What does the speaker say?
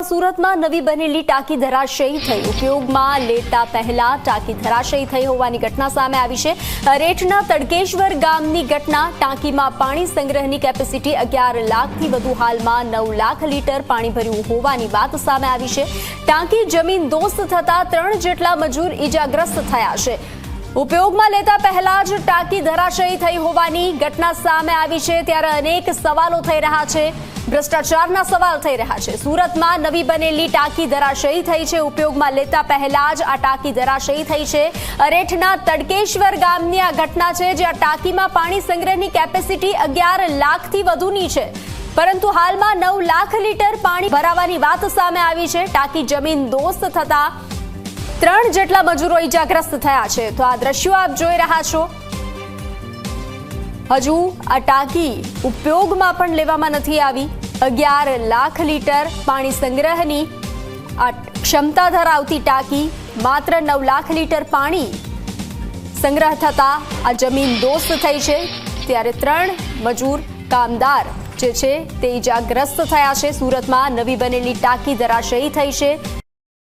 સુરતમાં નવી બનેલી ટાંકી ધરાશયી થઈ. ઉપયોગમાં લેતા પહેલા ટાંકી ધરાશયી થઈ હોવાની ઘટના સામે આવી છે. અરેઠના તડકેશ્વર ગામની ઘટના. ટાંકીમાં પાણી સંગ્રહની કેપેસિટી 11 લાખથી વધુ. હાલમાં 9 લાખ લીટર પાણી ભર્યું હોવાની વાત સામે આવી છે. ટાંકી જમીન દોસ્ત થતા 3 જેટલા મજૂર ઈજાગ્રસ્ત થયા છે. ઉપયોગમાં લેતા પહેલા જ ટાંકી ધરાશયી થઈ હોવાની ઘટના સામે આવી છે. ત્યારે અનેક સવાલો થઈ રહ્યા છે. ભ્રષ્ટાચારના સવાલ થઈ રહ્યા છે. સુરતમાં નવી બનેલી ટાંકી ધરાશયી થઈ છે. ઉપયોગમાં લેતા પહેલા જ આ ટાંકી ધરાશયી થઈ છે. અરેઠના તડકેશ્વર ગામની આ ઘટના છે, જ્યાં ટાંકીમાં પાણી સંગ્રહની કેપેસિટી 11 લાખથી વધુની છે, પરંતુ હાલમાં 9 લાખ લીટર પાણી ભરાવાની વાત સામે આવી છે. ટાંકી જમીન દોસ્ત થતા 3 જેટલા મજૂરો ઈજાગ્રસ્ત થયા છે. તો આ દ્રશ્યો આપ જોઈ રહ્યા છો. હજુ આ ટાંકી ઉપયોગમાં પણ લેવામાં નથી આવી. 11 લાખ લીટર પાણી સંગ્રહની આ ક્ષમતા ધરાવતી ટાંકી માત્ર 9 લાખ લીટર પાણી સંગ્રહ થતા આ જમીન દોસ્ત થઈ છે. ત્યારે 3 મજૂર કામદાર જે છે તે ઈજાગ્રસ્ત થયા છે. સુરતમાં નવી બનેલી ટાંકી ધરાશયી થઈ છે.